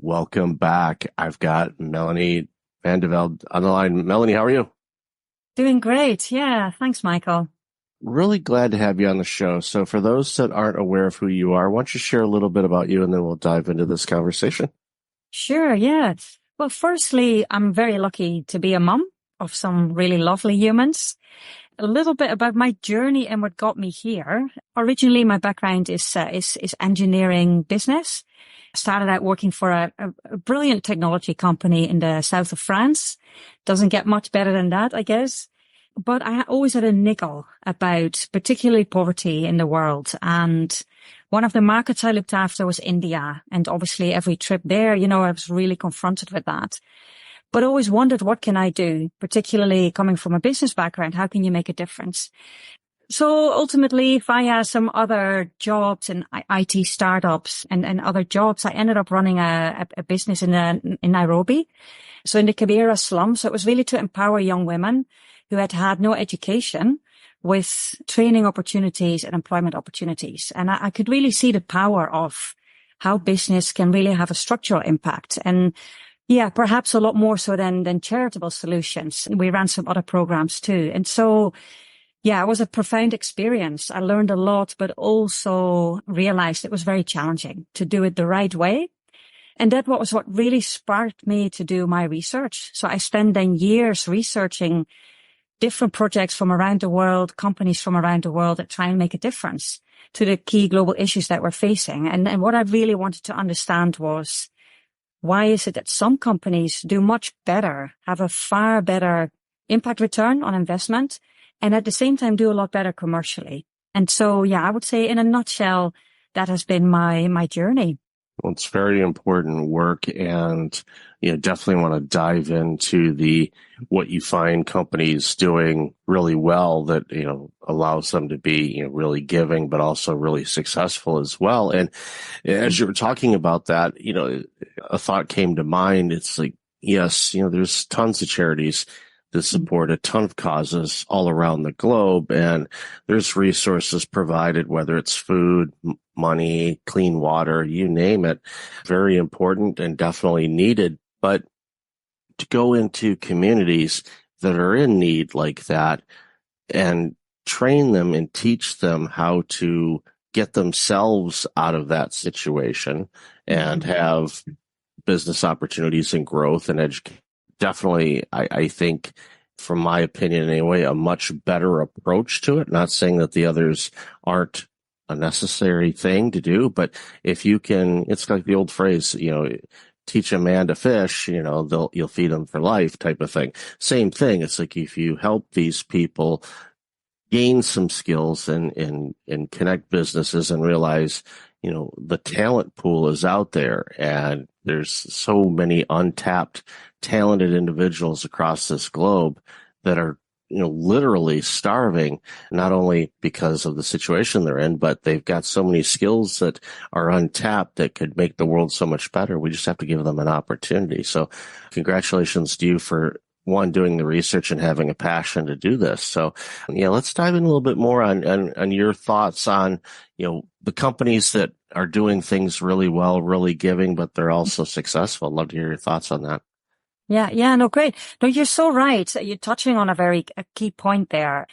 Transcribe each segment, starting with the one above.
Welcome back. I've got Melanie Velde on the line. Melanie, how are you? Doing great. Yeah. Thanks, Michael. Really glad to have you on the show. So for those that aren't aware of who you are, why don't you share a little bit about you and then we'll dive into this conversation. Sure. Yeah. Well, firstly, I'm very lucky to be a mum of some really lovely humans. A little bit about my journey and what got me here. Originally, my background is engineering business. I started out working for a brilliant technology company in the south of France. Doesn't get much better than that, I guess. But I always had a niggle about particularly poverty in the world. And one of the markets I looked after was India. And obviously every trip there, I was really confronted with that. But I always wondered, what can I do? Particularly coming from a business background, how can you make a difference? So ultimately, via some other jobs and IT startups and other jobs, I ended up running a business in Nairobi. So in the Kibera slum. So it was really to empower young women who had had no education with training opportunities and employment opportunities. And I could really see the power of how business can really have a structural impact. And yeah, perhaps a lot more so than charitable solutions. We ran some other programs too. And so, yeah, it was a profound experience. I learned a lot, but also realized it was very challenging to do it the right way. And that was what really sparked me to do my research. So I spent then years researching different projects from around the world, companies from around the world that try and make a difference to the key global issues that we're facing. And what I really wanted to understand was, why is it that some companies do much better, have a far better impact return on investment, and at the same time do a lot better commercially? And so, yeah, I would say in a nutshell, that has been my journey. Well, it's very important work and, definitely want to dive into what you find companies doing really well that, allows them to be, really giving, but also really successful as well. And as you were talking about that, a thought came to mind. It's like, yes, there's tons of charities that support a ton of causes all around the globe. And there's resources provided, whether it's food, money, clean water, you name it. Very important and definitely needed. But to go into communities that are in need like that and train them and teach them how to get themselves out of that situation and have business opportunities and growth and education. Definitely, I think, from my opinion anyway, a much better approach to it. Not saying that the others aren't a necessary thing to do, but if you can, it's like the old phrase, teach a man to fish, you'll feed him for life type of thing. Same thing. It's like if you help these people gain some skills and connect businesses and realize, the talent pool is out there and there's so many untapped, talented individuals across this globe that are, literally starving, not only because of the situation they're in, but they've got so many skills that are untapped that could make the world so much better. We just have to give them an opportunity. So congratulations to you for one, doing the research and having a passion to do this. So yeah, let's dive in a little bit more on your thoughts on, the companies that are doing things really well, really giving, but they're also successful. I'd love to hear your thoughts on that. Yeah, no, great. No, you're so right. You're touching on a key point there.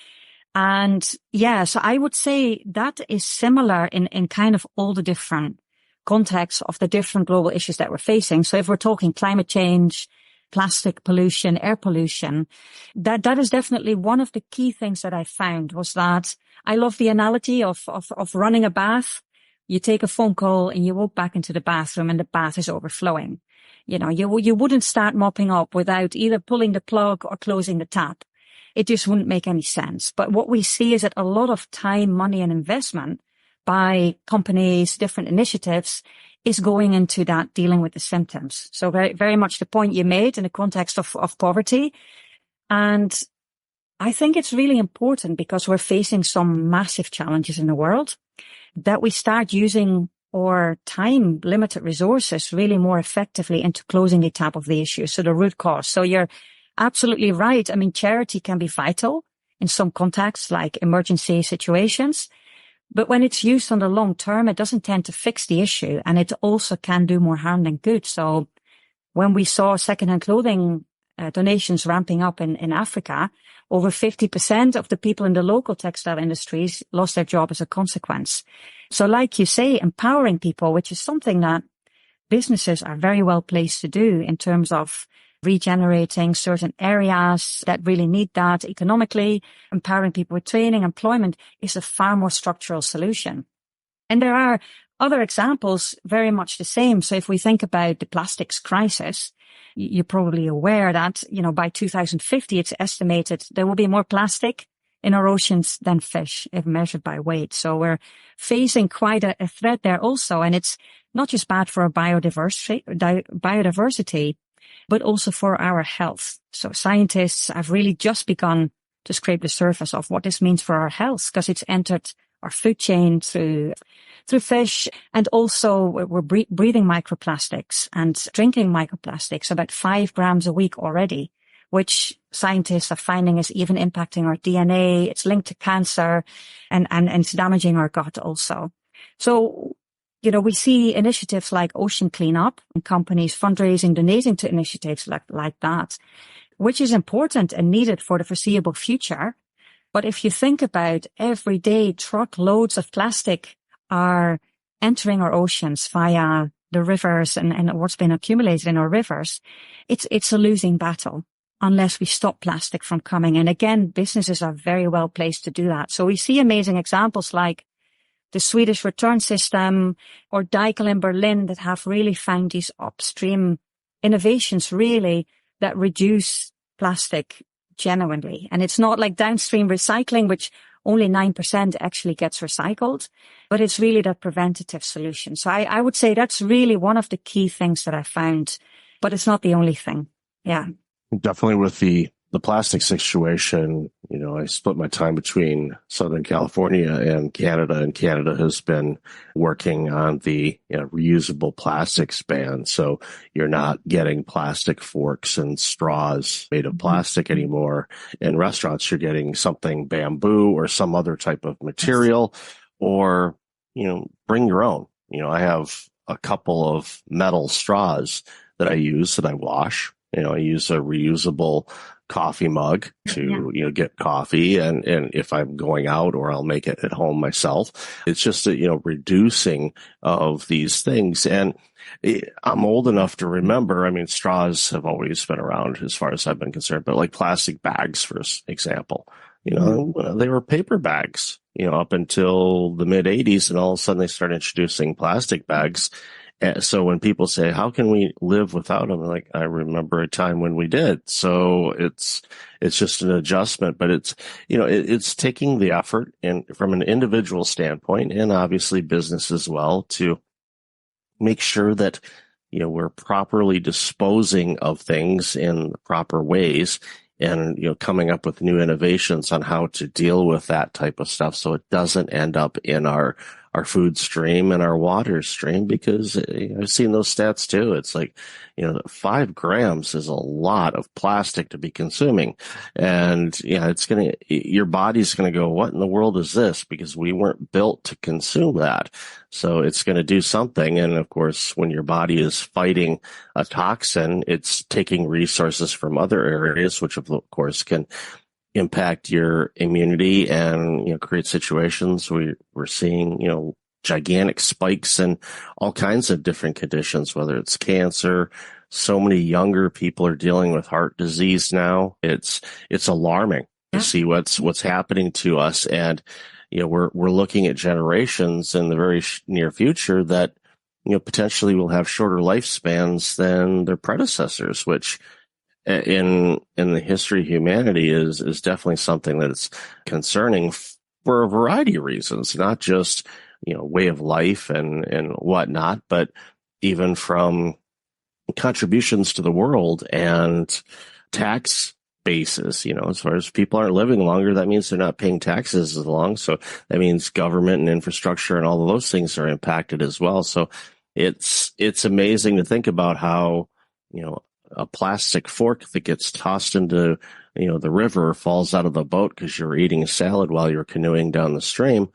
And yeah, so I would say that is similar in kind of all the different contexts of the different global issues that we're facing. So if we're talking climate change, plastic pollution, air pollution, that is definitely one of the key things that I found was that I love the analogy of running a bath. You take a phone call and you walk back into the bathroom and the bath is overflowing. You wouldn't start mopping up without either pulling the plug or closing the tap. It just wouldn't make any sense. But what we see is that a lot of time, money, and investment by companies, different initiatives, is going into that, dealing with the symptoms. So very, very much the point you made in the context of poverty. And I think it's really important because we're facing some massive challenges in the world that we start using or time limited resources really more effectively into closing the tap of the issue. So the root cause. So you're absolutely right. I mean, charity can be vital in some contexts like emergency situations, But when it's used on the long term, it doesn't tend to fix the issue, and it also can do more harm than good. So when we saw secondhand clothing donations ramping up in Africa, over 50% of the people in the local textile industries lost their job as a consequence. So like you say, empowering people, which is something that businesses are very well placed to do in terms of regenerating certain areas that really need that economically, empowering people with training, employment is a far more structural solution. And there are other examples very much the same. So if we think about the plastics crisis, you're probably aware that, by 2050, it's estimated there will be more plastic in our oceans than fish if measured by weight. So we're facing quite a threat there also. And it's not just bad for our biodiversity, but also for our health. So scientists have really just begun to scrape the surface of what this means for our health, because it's entered our food chain through fish, and also we're breathing microplastics and drinking microplastics about 5 grams a week already, which scientists are finding is even impacting our DNA. It's linked to cancer and it's damaging our gut also. So, we see initiatives like ocean cleanup and companies fundraising, donating to initiatives like that, which is important and needed for the foreseeable future. But if you think about every day, truckloads of plastic are entering our oceans via the rivers and what's been accumulated in our rivers, it's a losing battle unless we stop plastic from coming. And again, businesses are very well placed to do that. So we see amazing examples like the Swedish return system or Daikel in Berlin that have really found these upstream innovations really that reduce plastic genuinely. And it's not like downstream recycling, which only 9% actually gets recycled, but it's really that preventative solution. So I would say that's really one of the key things that I found, but it's not the only thing. Yeah. Definitely with the plastic situation, I split my time between Southern California and Canada has been working on the reusable plastics ban. So you're not getting plastic forks and straws made of plastic anymore. In restaurants, you're getting something bamboo or some other type of material, or, bring your own. I have a couple of metal straws that I use that I wash. I use a reusable coffee mug to, get coffee. And if I'm going out, or I'll make it at home myself, it's just reducing of these things. And I'm old enough to remember, straws have always been around as far as I've been concerned, but like plastic bags, for example, they were paper bags, up until the mid 80s. And all of a sudden they started introducing plastic bags. So when people say, how can we live without them? Like, I remember a time when we did. So it's just an adjustment, but it's taking the effort and from an individual standpoint, and obviously business as well, to make sure that, we're properly disposing of things in proper ways, and, coming up with new innovations on how to deal with that type of stuff, so it doesn't end up in our food stream and our water stream, because I've seen those stats too. It's like, 5 grams is a lot of plastic to be consuming. And your body's going to go, what in the world is this? Because we weren't built to consume that. So it's going to do something. And of course, when your body is fighting a toxin, it's taking resources from other areas, which of course can impact your immunity and, create situations where we're seeing, gigantic spikes in all kinds of different conditions, whether it's cancer. So many younger people are dealing with heart disease now. It's alarming to see what's happening to us. And, we're looking at generations in the very near future that, potentially will have shorter lifespans than their predecessors, which in the history of humanity is definitely something that's concerning for a variety of reasons, not just, way of life and whatnot, but even from contributions to the world and tax basis. As far as people aren't living longer, that means they're not paying taxes as long. So that means government and infrastructure and all of those things are impacted as well. So it's amazing to think about how, a plastic fork that gets tossed into, the river, falls out of the boat because you're eating a salad while you're canoeing down the stream.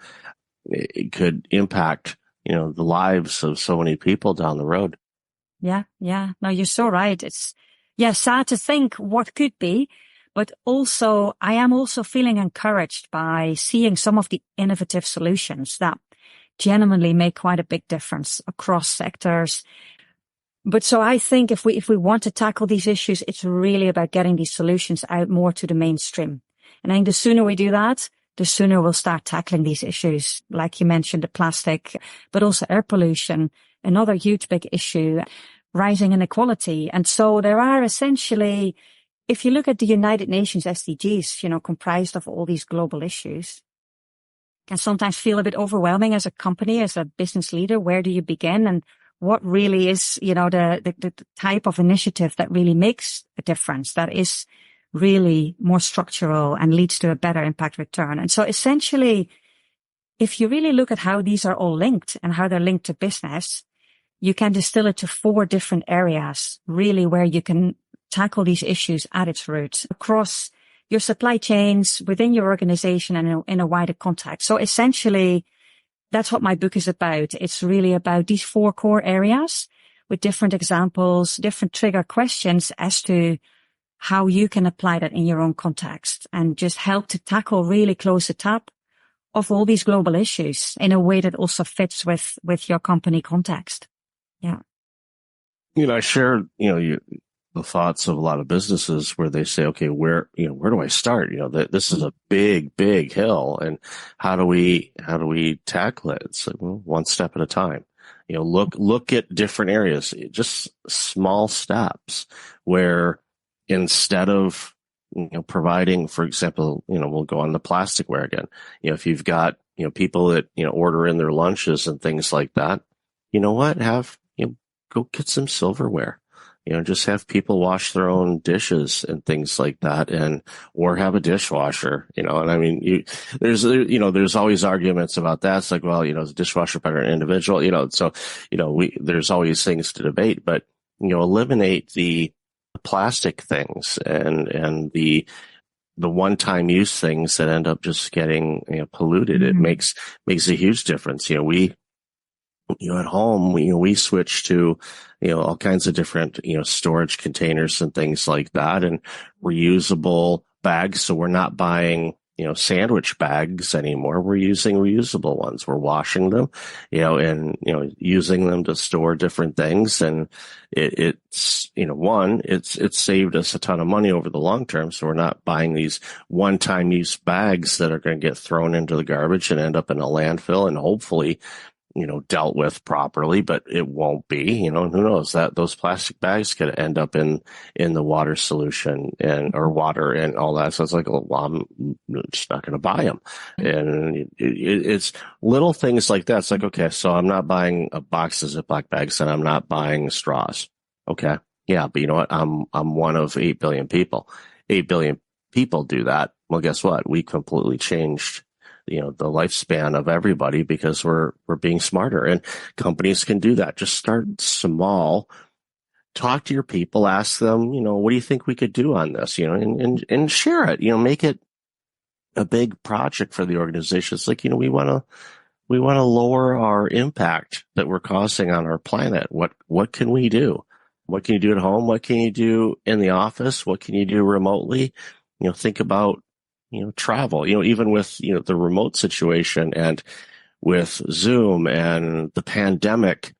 it could impact, the lives of so many people down the road. Yeah. No, you're so right. It's, sad to think what could be, but also I am also feeling encouraged by seeing some of the innovative solutions that genuinely make quite a big difference across sectors. But so I think if we want to tackle these issues, it's really about getting these solutions out more to the mainstream. And I think the sooner we do that, the sooner we'll start tackling these issues. Like you mentioned, the plastic, but also air pollution, another huge big issue, rising inequality. And so there are essentially, if you look at the United Nations SDGs, comprised of all these global issues, can sometimes feel a bit overwhelming as a company, as a business leader. Where do you begin? And what really is, the type of initiative that really makes a difference, that is really more structural and leads to a better impact return. And so essentially, if you really look at how these are all linked and how they're linked to business, you can distill it to 4 different areas, really, where you can tackle these issues at its roots across your supply chains, within your organization, and in a wider context. So essentially, that's what my book is about. It's really about these 4 core areas with different examples, different trigger questions as to how you can apply that in your own context and just help to tackle really close the top of all these global issues in a way that also fits with your company context. Yeah. I share, the thoughts of a lot of businesses where they say, okay, where do I start? This is a big, big hill, and how do we tackle it? It's like, well, one step at a time. Look at different areas, just small steps where instead of, providing, for example, we'll go on the plasticware again. If you've got, people that, order in their lunches and things like that, go get some silverware. Just have people wash their own dishes and things like that, or have a dishwasher, and I mean, there's always arguments about that. It's like, well, is a dishwasher better than an individual, so, there's always things to debate, but, eliminate the plastic things and the one-time use things that end up just getting polluted. Mm-hmm. It makes a huge difference. We at home, we switch to, all kinds of different, storage containers and things like that, and reusable bags. So we're not buying, sandwich bags anymore. We're using reusable ones. We're washing them, and, using them to store different things. And it's saved us a ton of money over the long term. So we're not buying these one-time use bags that are going to get thrown into the garbage and end up in a landfill and hopefully, dealt with properly, but it won't be, who knows, that those plastic bags could end up in the water solution or water and all that. So it's like, well, I'm just not going to buy them. And it's little things like that. It's like, okay, so I'm not buying a box of Ziploc bags and I'm not buying straws. Okay. Yeah. But you know what? I'm one of 8 billion people. 8 billion people do that. Well, guess what? We completely changed the lifespan of everybody because we're being smarter, and companies can do that. Just start small, talk to your people, ask them, what do you think we could do on this, and share it, make it a big project for the organization. It's like, we want to lower our impact that we're causing on our planet. What can we do? What can you do at home? What can you do in the office? What can you do remotely? Think about travel, even with, the remote situation and with Zoom and the pandemic,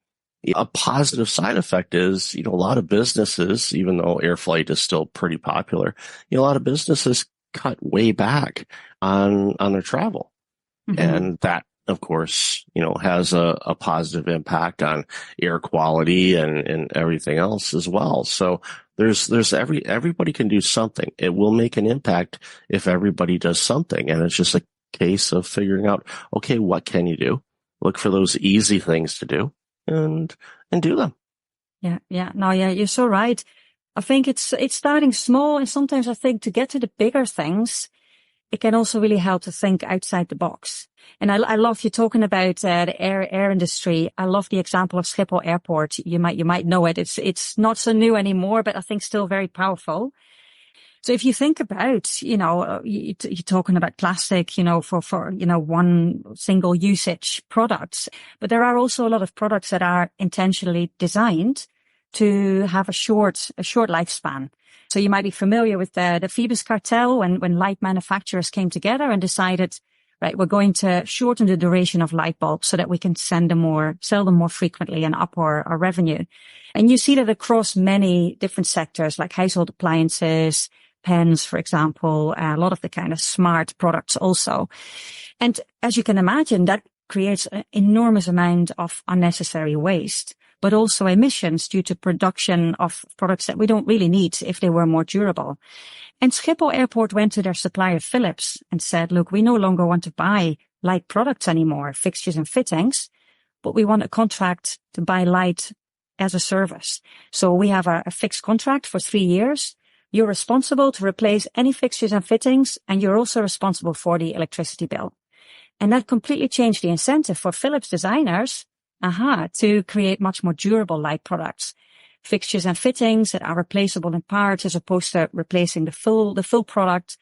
a positive side effect is, a lot of businesses, even though air flight is still pretty popular, a lot of businesses cut way back on their travel. Mm-hmm. And that, of course, has a positive impact on air quality and everything else as well. So everybody can do something. It will make an impact if everybody does something. And it's just a case of figuring out, okay, what can you do? Look for those easy things to do and do them. Yeah. No, yeah, you're so right. I think it's starting small. And sometimes I think to get to the bigger things, it can also really help to think outside the box. And I love you talking about the air industry. I love the example of Schiphol Airport. You might know it. It's not so new anymore, but I think still very powerful. So if you think about, you're talking about plastic, for one single usage products, but there are also a lot of products that are intentionally designed to have a short lifespan. So you might be familiar with the Phoebus cartel when light manufacturers came together and decided, right, we're going to shorten the duration of light bulbs so that we can sell them more frequently and up our revenue. And you see that across many different sectors like household appliances, pens, for example, a lot of the kind of smart products also. And as you can imagine, that creates an enormous amount of unnecessary waste, but also emissions due to production of products that we don't really need if they were more durable. And Schiphol Airport went to their supplier Philips and said, look, we no longer want to buy light products anymore, fixtures and fittings, but we want a contract to buy light as a service. So we have a fixed contract for 3 years. You're responsible to replace any fixtures and fittings, and you're also responsible for the electricity bill. And that completely changed the incentive for Philips designers, to create much more durable light products. Fixtures and fittings that are replaceable in parts as opposed to replacing the full product,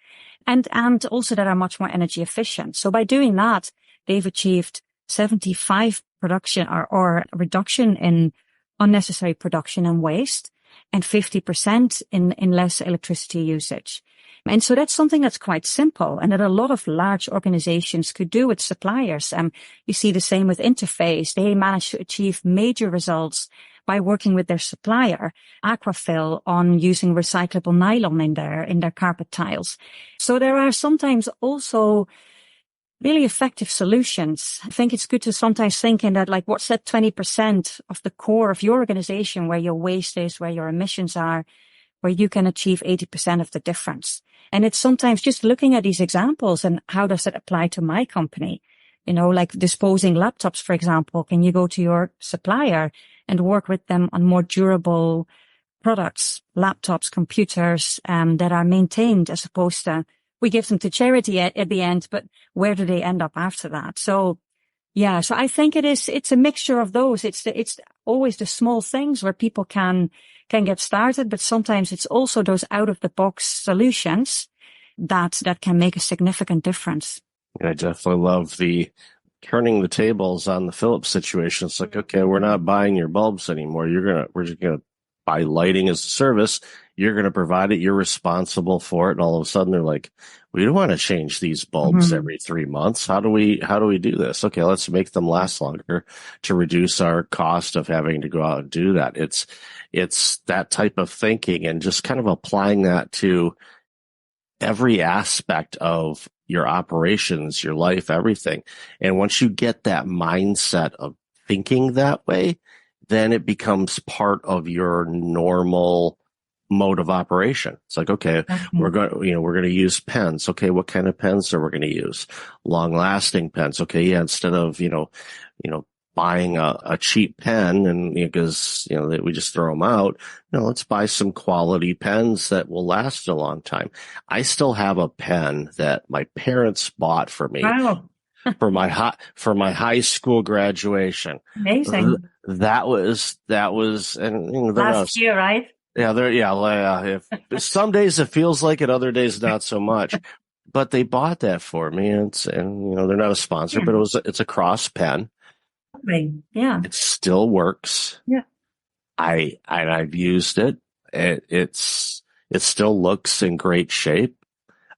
and also that are much more energy efficient. So by doing that, they've achieved 75 production or reduction in unnecessary production and waste, and 50% in less electricity usage. And so that's something that's quite simple and that a lot of large organizations could do with suppliers. You see the same with Interface. They managed to achieve major results by working with their supplier, Aquafil, on using recyclable nylon in their carpet tiles. So there are sometimes also really effective solutions. I think it's good to sometimes think in that, like, what's that 20% of the core of your organization where your waste is, where your emissions are, where you can achieve 80% of the difference. And it's sometimes just looking at these examples and how does it apply to my company? Like disposing laptops, for example. Can you go to your supplier and work with them on more durable products, laptops, computers, that are maintained as opposed to we give them to charity at the end, but where do they end up after that? So yeah, so I think it's a mixture of those. It's always the small things where people can get started, but sometimes it's also those out of the box solutions that can make a significant difference. I definitely love the turning the tables on the Philips situation. It's like, okay, we're not buying your bulbs anymore. We're just gonna buy lighting as a service. You're going to provide it. You're responsible for it. And all of a sudden they're like, we don't want to change these bulbs every 3 months. How do we do this? Okay, let's make them last longer to reduce our cost of having to go out and do that. It's that type of thinking and just kind of applying that to every aspect of your operations, your life, everything. And once you get that mindset of thinking that way, then it becomes part of your normal mode of operation. It's like, okay, we're going to use pens. Okay, what kind of pens are we going to use? Long lasting pens. Okay, yeah, instead of, buying a cheap pen and because, that we just throw them out, let's buy some quality pens that will last a long time. I still have a pen that my parents bought for me. Wow. for my high school graduation. Amazing. That was, and Last year, right? Yeah, if some days it feels like it, other days not so much. But they bought that for me, and they're not a sponsor, but it's a cross pen. Yeah, it still works. Yeah, I've used it. It still looks in great shape.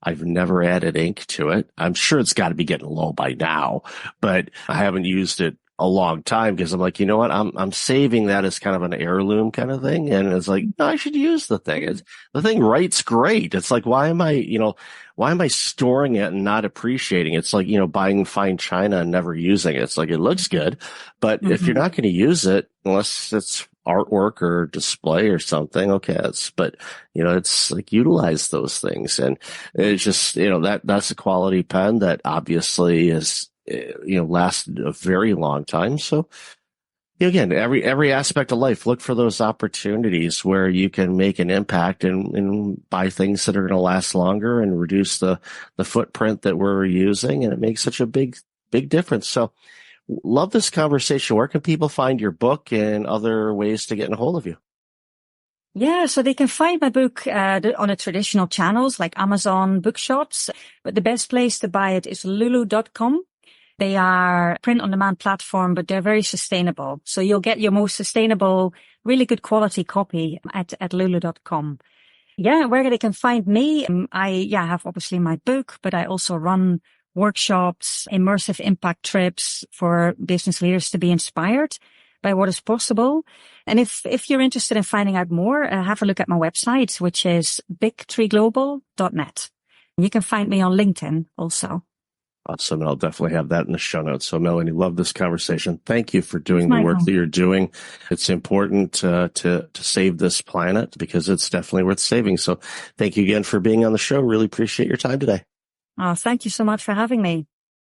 I've never added ink to it. I'm sure it's got to be getting low by now, but I haven't used it a long time because I'm like, you know what? I'm saving that as kind of an heirloom kind of thing. And it's like, no, I should use the thing. The thing writes great. It's like, why am I storing it and not appreciating it? It's like, buying fine china and never using it. It's like, it looks good, but if you're not going to use it, unless it's artwork or display or something, okay, it's like utilize those things. And it's just, that's a quality pen that obviously is, lasted a very long time. So again, every aspect of life, look for those opportunities where you can make an impact and buy things that are going to last longer and reduce the footprint that we're using. And it makes such a big difference. So love this conversation. Where can people find your book and other ways to get in a hold of you? Yeah, so they can find my book on the traditional channels like Amazon bookshops, but the best place to buy it is lulu.com. They are a print-on-demand platform, but they're very sustainable. So you'll get your most sustainable, really good quality copy at lulu.com. Yeah, where they can find me, I have obviously my book, but I also run workshops, immersive impact trips for business leaders to be inspired by what is possible. And if you're interested in finding out more, have a look at my website, which is bigtreeglobal.net. You can find me on LinkedIn also. Awesome. And I'll definitely have that in the show notes. So Melanie, love this conversation. Thank you for doing Thanks, the work Michael. that you're doing. It's important to save this planet because it's definitely worth saving. So thank you again for being on the show. Really appreciate your time today. Oh, thank you so much for having me.